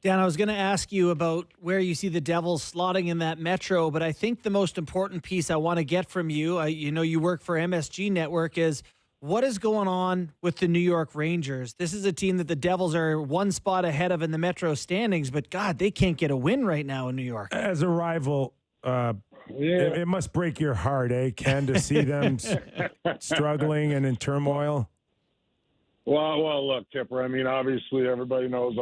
Dan, I was going to ask you about where you see the Devils slotting in that Metro, but I think the most important piece I want to get from you, you work for MSG Network, is what is going on with the New York Rangers? This is a team that the Devils are one spot ahead of in the Metro standings, but God, they can't get a win right now in New York. As a rival, it must break your heart, Ken, to see them struggling and in turmoil. Well, look, Kipper. I mean, obviously, everybody knows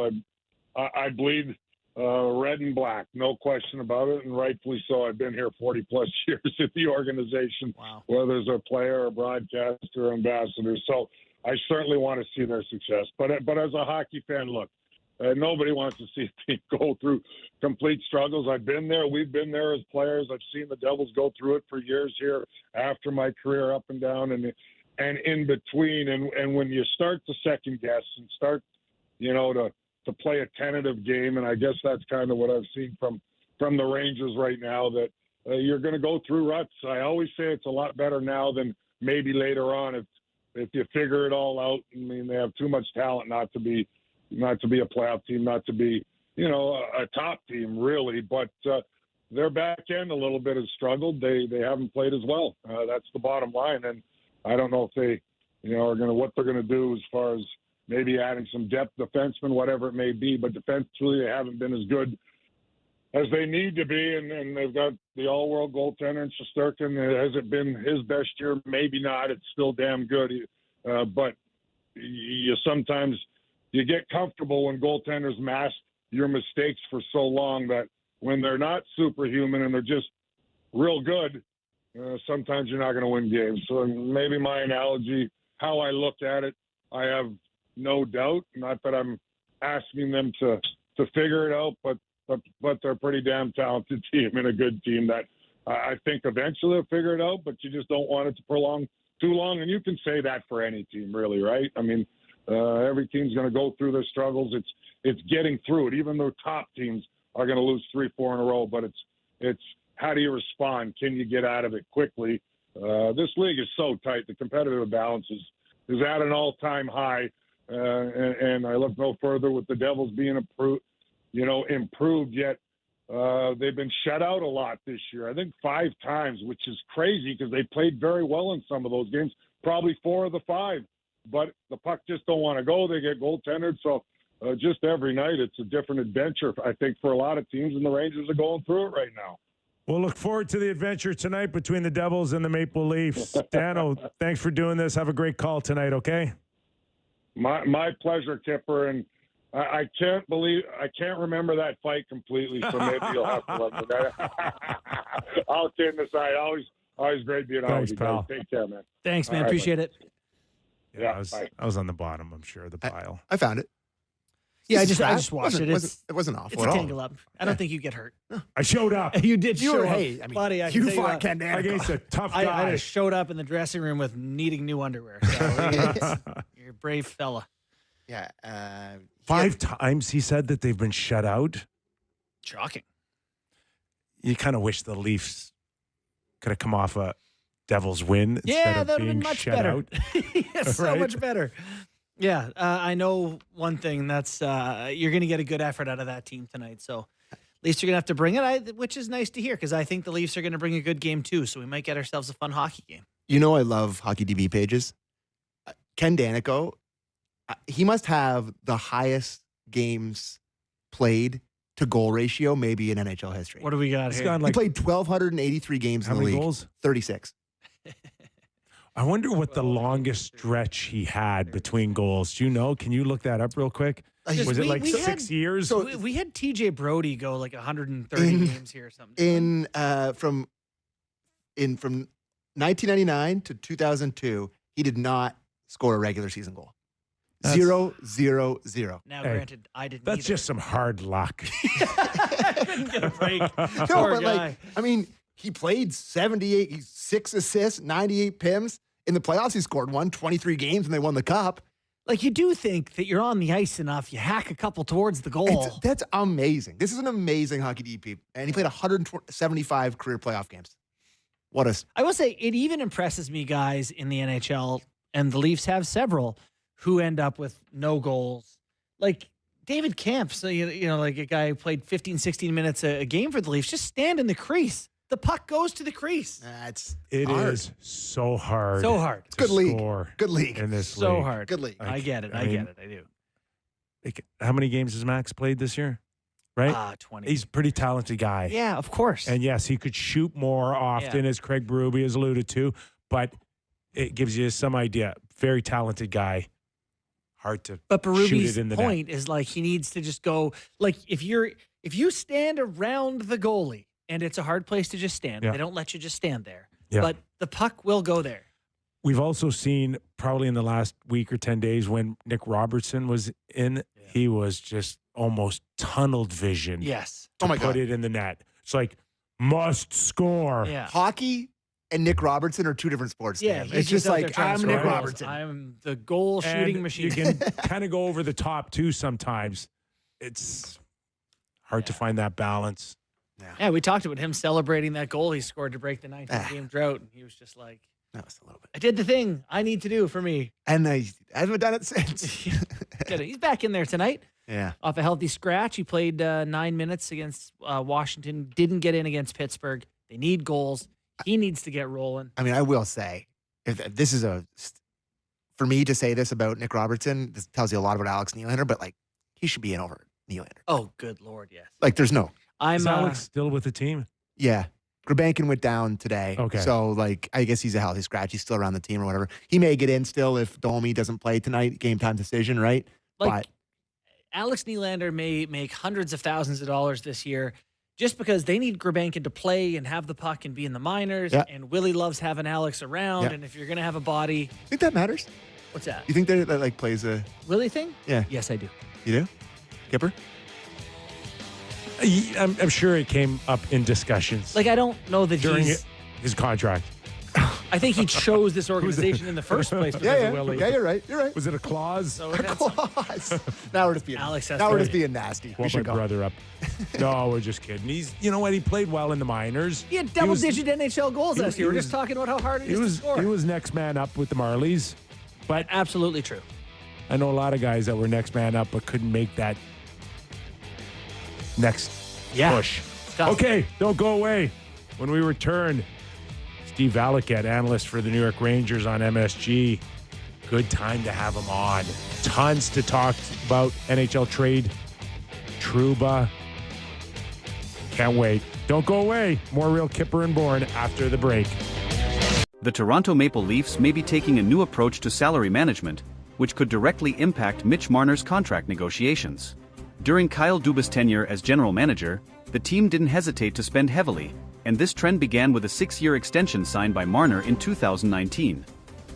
I bleed red and black, no question about it, and rightfully so. I've been here 40-plus years at the organization, whether as a player, a broadcaster, or ambassador. So I certainly want to see their success. But as a hockey fan, look, nobody wants to see a team go through complete struggles. I've been there. We've been there as players. I've seen the Devils go through it for years here after my career, up and down and in between. And when you start to second guess and start, to play a tentative game, and I guess that's kind of what I've seen from the Rangers right now, that you're going to go through ruts. I always say it's a lot better now than maybe later on if you figure it all out. I mean, they have too much talent not to be a playoff team, not to be, a top team really. But their back end a little bit has struggled. They haven't played as well. That's the bottom line. And I don't know if they, what they're going to do as far as maybe adding some depth, defensemen, whatever it may be. But defensively, they haven't been as good as they need to be. And they've got the all-world goaltender in Shesterkin. Has it been his best year? Maybe not. It's still damn good. But you sometimes you get comfortable when goaltenders mask your mistakes for so long that when they're not superhuman and they're just real good, sometimes you're not going to win games. So maybe my analogy, how I look at it, I have no doubt, not that I'm asking them to figure it out, but they're a pretty damn talented team and a good team that I think eventually they'll figure it out, but you just don't want it to prolong too long. And you can say that for any team, really, right? I mean, every team's going to go through their struggles. It's getting through it. Even though top teams are going to lose 3-4 in a row, but it's how do you respond? Can you get out of it quickly? This league is so tight. The competitive balance is at an all-time high. And I look no further with the Devils being improved yet. They've been shut out a lot this year. I think 5 times, which is crazy because they played very well in some of those games, probably 4 of the 5. But the puck just don't want to go. They get goaltended. So just every night it's a different adventure, I think, for a lot of teams, and the Rangers are going through it right now. We'll look forward to the adventure tonight between the Devils and the Maple Leafs. Dano, thanks for doing this. Have a great call tonight, okay? My pleasure, Kipper, and I can't remember that fight completely, so maybe you'll have to let me know. I'll kidding aside, always great being on with you guys. Take care, man. Thanks, man. Appreciate it. Yeah, I was on the bottom, I'm sure, of the pile. I found it. Yeah, I just watched it. It wasn't awful it's at a all. tangle up. I don't think you get hurt. I showed up. You did show up. Hey, I mean, buddy, you fought Ken Danico against a tough guy. I just showed up in the dressing room with needing new underwear. So you're a brave fella. Yeah. 5 times he said that they've been shut out. Shocking. You kind of wish the Leafs could have come off a Devils win instead of being been much shut better. out. So much better. Yeah, I know one thing. That's you're going to get a good effort out of that team tonight. So at least you're going to have to bring it, which is nice to hear because I think the Leafs are going to bring a good game too. So we might get ourselves a fun hockey game. I love Hockey DB pages. Ken Danico, he must have the highest games played to goal ratio maybe in NHL history. What do we got here? He played 1,283 games in the league. How many goals? 36. I wonder what the longest stretch he had between goals. Do you know? Can you look that up real quick? Was it like 6 years? So we had TJ Brody go like 130 games here or something. From 1999 to 2002, he did not score a regular season goal. 0, 0, 0. Now, granted, I didn't. That's either. just some hard luck. I didn't get a break. No, but he played 78, 6 assists, 98 PIMs. In the playoffs, he scored 23 games, and they won the cup. Like, you do think that you're on the ice enough, you hack a couple towards the goal. That's amazing. This is an amazing hockey DP. And he played 175 career playoff games. I will say, it even impresses me, guys, in the NHL, and the Leafs have several, who end up with no goals. Like, David Camp, so like a guy who played 15, 16 minutes a game for the Leafs, just stand in the crease. The puck goes to the crease. It hard. is so hard. So hard. to Good league. score Good league. in this So league. hard. Good league. I get it. I mean, get it. I do. Like, how many games has Max played this year? Right? 20. He's a pretty talented guy. Yeah, of course. And yes, he could shoot more often, as Craig Berube has alluded to, but it gives you some idea. Very talented guy. Hard to But shoot Berube's it in the point is like he needs to just go like if you stand around the goalie and it's a hard place to just stand, Yeah. they don't let you just stand there. Yeah. But the puck will go there. We've also seen probably in the last week or 10 days when Nick Robertson was in, he was just almost tunneled vision Yes. to Oh my put God. it in the net. It's like must score. Yeah. Hockey and Nick Robertson are two different sports. Yeah, Dan. he's It's just out there like, trying to I'm score Nick goals. Robertson. I'm the goal shooting And machine. You can kind of go over the top too sometimes. It's hard to find that balance. Yeah, we talked about him celebrating that goal he scored to break the 19-game drought. And he was just like, That was a little bit. I did the thing I need to do for me. And I haven't done it since. He's back in there tonight Yeah. off a healthy scratch. He played 9 minutes against Washington, didn't get in against Pittsburgh. They need goals. He needs to get rolling. I mean, I will say, if this is for me to say this about Nick Robertson, this tells you a lot about Alex Nylander, but like, he should be in over Nylander. Oh, good Lord, yes. Like, there's no. Is Alex still with the team? Yeah. Grabankin went down today. Okay. So, like, I guess he's a healthy scratch. He's still around the team or whatever. He may get in still if Domi doesn't play tonight, game time decision, right? like Alex Nylander may make hundreds of thousands of dollars this year just because they need Grabankin to play and have the puck and be in the minors. Yeah. And Willie loves having Alex around. Yeah. And if you're going to have a body, I think that matters. what's that? You think that like plays a. Willie thing? Yeah. Yes, I do. You do? Kipper? I'm sure it came up in discussions Like, I don't know that during he's. his contract. I think he chose this organization in the first place because Yeah, of Willie. yeah, you're right. You're right. Was it a clause? So it had some- Claws. Now we're just being Alex has now to- we're just being nasty. We Woke my should go. brother up. No, we're just kidding. He's, you know what? He played well in the minors. He had double-digit NHL goals he last was- year. We're he just was- talking about how hard it He is to was score. he was next man up with the Marlies, but Absolutely true. I know a lot of guys that were next man up but couldn't make that next push. Tough. Okay, don't go away. When we return, Steve Valiquette, analyst for the New York Rangers on MSG. Good time to have him on. Tons to talk about NHL trade. Trouba. Can't wait. Don't go away. More Real Kipper and Bourne after the break. The Toronto Maple Leafs may be taking a new approach to salary management, which could directly impact Mitch Marner's contract negotiations. During Kyle Dubas' tenure as general manager, the team didn't hesitate to spend heavily, and this trend began with a 6-year extension signed by Marner in 2019.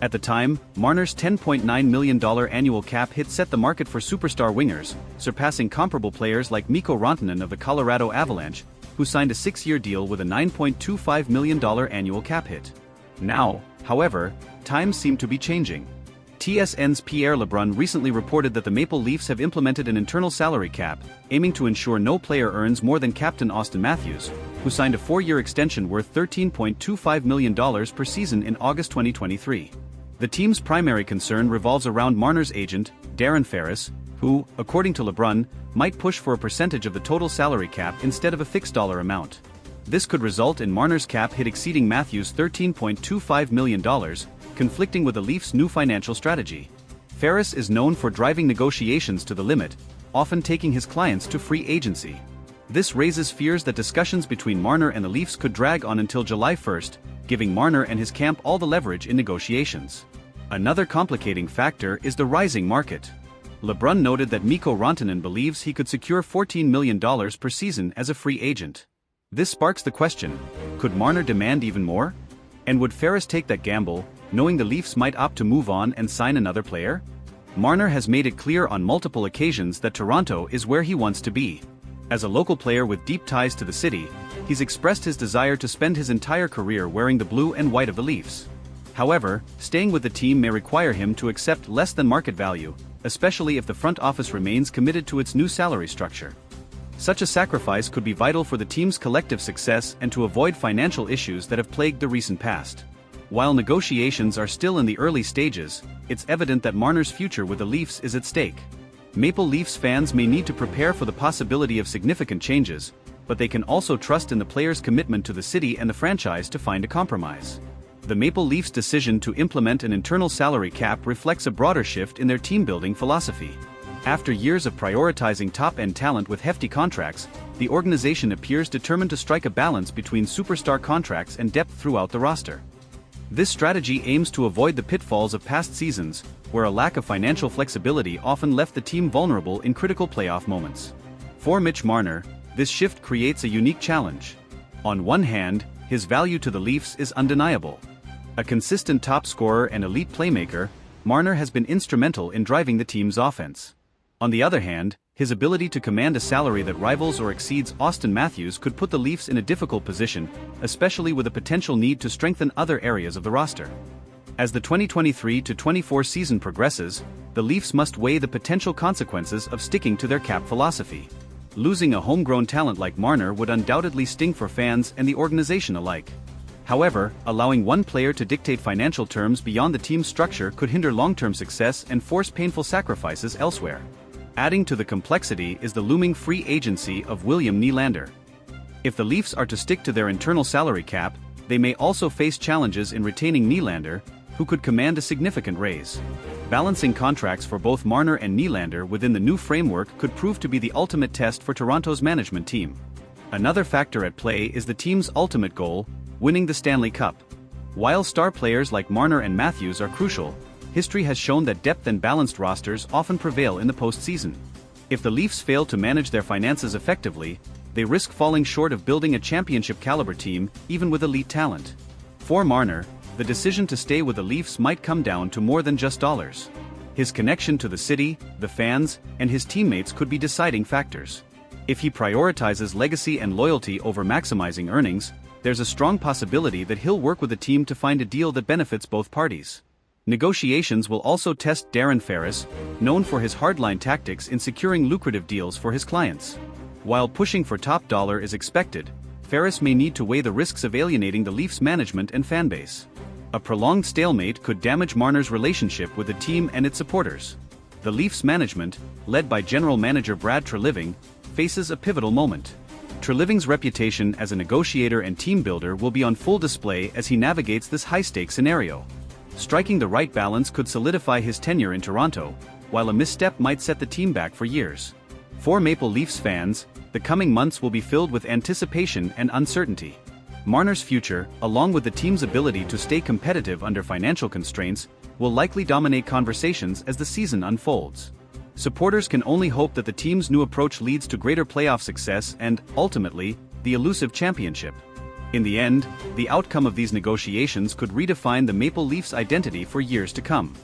At the time, Marner's $10.9 million annual cap hit set the market for superstar wingers, surpassing comparable players like Mikko Rantanen of the Colorado Avalanche, who signed a 6-year deal with a $9.25 million annual cap hit. Now, however, times seem to be changing. TSN's Pierre LeBrun recently reported that the Maple Leafs have implemented an internal salary cap, aiming to ensure no player earns more than captain Austin Matthews, who signed a 4-year extension worth $13.25 million per season in August 2023. The team's primary concern revolves around Marner's agent, Darren Ferris, who, according to LeBrun, might push for a percentage of the total salary cap instead of a fixed dollar amount. This could result in Marner's cap hit exceeding Matthews' $13.25 million, conflicting with the Leafs' new financial strategy. Ferris is known for driving negotiations to the limit, often taking his clients to free agency. This raises fears that discussions between Marner and the Leafs could drag on until July 1st, giving Marner and his camp all the leverage in negotiations. Another complicating factor is the rising market. LeBrun noted that Mikko Rantanen believes he could secure $14 million per season as a free agent. This sparks the question, could Marner demand even more? And would Ferris take that gamble, knowing the Leafs might opt to move on and sign another player? Marner has made it clear on multiple occasions that Toronto is where he wants to be. As a local player with deep ties to the city, he's expressed his desire to spend his entire career wearing the blue and white of the Leafs. However, staying with the team may require him to accept less than market value, especially if the front office remains committed to its new salary structure. Such a sacrifice could be vital for the team's collective success and to avoid financial issues that have plagued the recent past. While negotiations are still in the early stages, it's evident that Marner's future with the Leafs is at stake. Maple Leafs fans may need to prepare for the possibility of significant changes, but they can also trust in the players' commitment to the city and the franchise to find a compromise. The Maple Leafs' decision to implement an internal salary cap reflects a broader shift in their team-building philosophy. After years of prioritizing top-end talent with hefty contracts, the organization appears determined to strike a balance between superstar contracts and depth throughout the roster. This strategy aims to avoid the pitfalls of past seasons, where a lack of financial flexibility often left the team vulnerable in critical playoff moments. For Mitch Marner, this shift creates a unique challenge. On one hand, his value to the Leafs is undeniable. A consistent top scorer and elite playmaker, Marner has been instrumental in driving the team's offense. On the other hand, his ability to command a salary that rivals or exceeds Austin Matthews could put the Leafs in a difficult position, especially with a potential need to strengthen other areas of the roster. As the 2023-24 season progresses, the Leafs must weigh the potential consequences of sticking to their cap philosophy. Losing a homegrown talent like Marner would undoubtedly sting for fans and the organization alike. However, allowing one player to dictate financial terms beyond the team's structure could hinder long-term success and force painful sacrifices elsewhere. Adding to the complexity is the looming free agency of William Nylander. If the Leafs are to stick to their internal salary cap, they may also face challenges in retaining Nylander, who could command a significant raise. Balancing contracts for both Marner and Nylander within the new framework could prove to be the ultimate test for Toronto's management team. Another factor at play is the team's ultimate goal, winning the Stanley Cup. While star players like Marner and Matthews are crucial, history has shown that depth and balanced rosters often prevail in the postseason. If the Leafs fail to manage their finances effectively, they risk falling short of building a championship-caliber team, even with elite talent. For Marner, the decision to stay with the Leafs might come down to more than just dollars. His connection to the city, the fans, and his teammates could be deciding factors. If he prioritizes legacy and loyalty over maximizing earnings, there's a strong possibility that he'll work with the team to find a deal that benefits both parties. Negotiations will also test Darren Ferris, known for his hardline tactics in securing lucrative deals for his clients. While pushing for top dollar is expected, Ferris may need to weigh the risks of alienating the Leafs management and fanbase. A prolonged stalemate could damage Marner's relationship with the team and its supporters. The Leafs management, led by general manager Brad Treliving, faces a pivotal moment. Treliving's reputation as a negotiator and team builder will be on full display as he navigates this high-stakes scenario. Striking the right balance could solidify his tenure in Toronto, while a misstep might set the team back for years. For Maple Leafs fans, the coming months will be filled with anticipation and uncertainty. Marner's future, along with the team's ability to stay competitive under financial constraints, will likely dominate conversations as the season unfolds. Supporters can only hope that the team's new approach leads to greater playoff success and, ultimately, the elusive championship. In the end, the outcome of these negotiations could redefine the Maple Leafs' identity for years to come.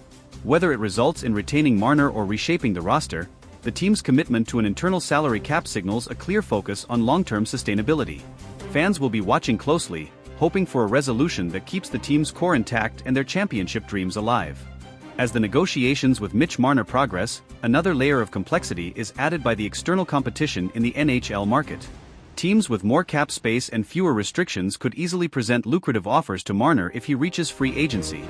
Whether it results in retaining Marner or reshaping the roster, the team's commitment to an internal salary cap signals a clear focus on long-term sustainability. Fans will be watching closely, hoping for a resolution that keeps the team's core intact and their championship dreams alive. As the negotiations with Mitch Marner progress, another layer of complexity is added by the external competition in the NHL market. Teams with more cap space and fewer restrictions could easily present lucrative offers to Marner if he reaches free agency.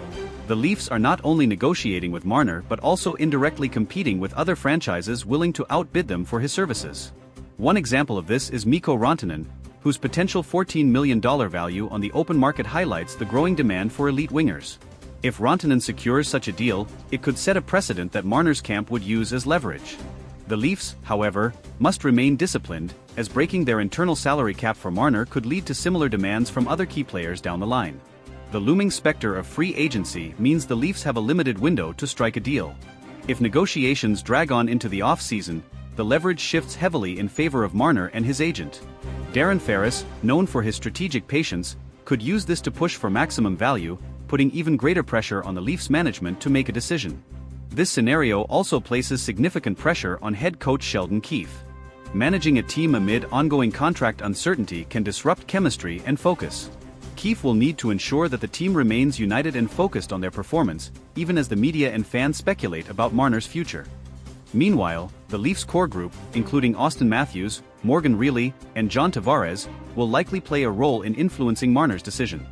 The Leafs are not only negotiating with Marner but also indirectly competing with other franchises willing to outbid them for his services. One example of this is Mikko Rantanen, whose potential $14 million value on the open market highlights the growing demand for elite wingers. If Rantanen secures such a deal, it could set a precedent that Marner's camp would use as leverage. The Leafs, however, must remain disciplined, as breaking their internal salary cap for Marner could lead to similar demands from other key players down the line. The looming specter of free agency means the Leafs have a limited window to strike a deal. If negotiations drag on into the off-season, the leverage shifts heavily in favor of Marner and his agent. Darren Ferris, known for his strategic patience, could use this to push for maximum value, putting even greater pressure on the Leafs management to make a decision. This scenario also places significant pressure on head coach Sheldon Keefe. Managing a team amid ongoing contract uncertainty can disrupt chemistry and focus. Keefe will need to ensure that the team remains united and focused on their performance, even as the media and fans speculate about Marner's future. Meanwhile, the Leafs core group, including Austin Matthews, Morgan Rielly, and John Tavares, will likely play a role in influencing Marner's decision.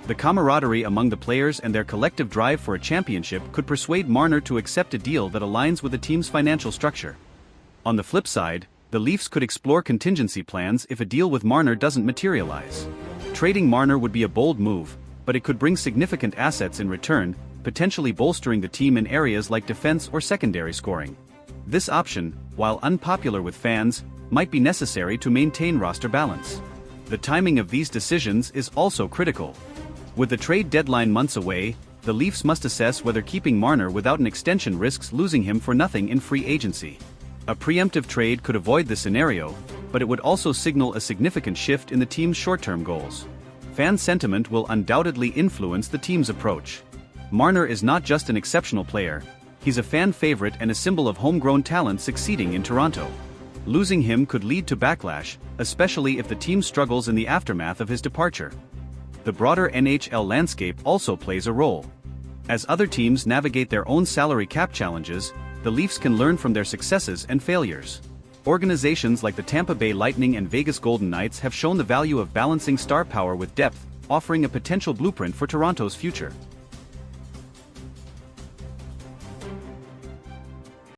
The camaraderie among the players and their collective drive for a championship could persuade Marner to accept a deal that aligns with the team's financial structure. On the flip side, the Leafs could explore contingency plans if a deal with Marner doesn't materialize. Trading Marner would be a bold move, but it could bring significant assets in return, potentially bolstering the team in areas like defense or secondary scoring. This option, while unpopular with fans, might be necessary to maintain roster balance. The timing of these decisions is also critical. With the trade deadline months away, the Leafs must assess whether keeping Marner without an extension risks losing him for nothing in free agency. A preemptive trade could avoid this scenario, but it would also signal a significant shift in the team's short-term goals. Fan sentiment will undoubtedly influence the team's approach. Marner is not just an exceptional player, he's a fan favorite and a symbol of homegrown talent succeeding in Toronto. Losing him could lead to backlash, especially if the team struggles in the aftermath of his departure. The broader NHL landscape also plays a role. As other teams navigate their own salary cap challenges, the Leafs can learn from their successes and failures. Organizations like the Tampa Bay Lightning and Vegas Golden Knights have shown the value of balancing star power with depth, offering a potential blueprint for Toronto's future.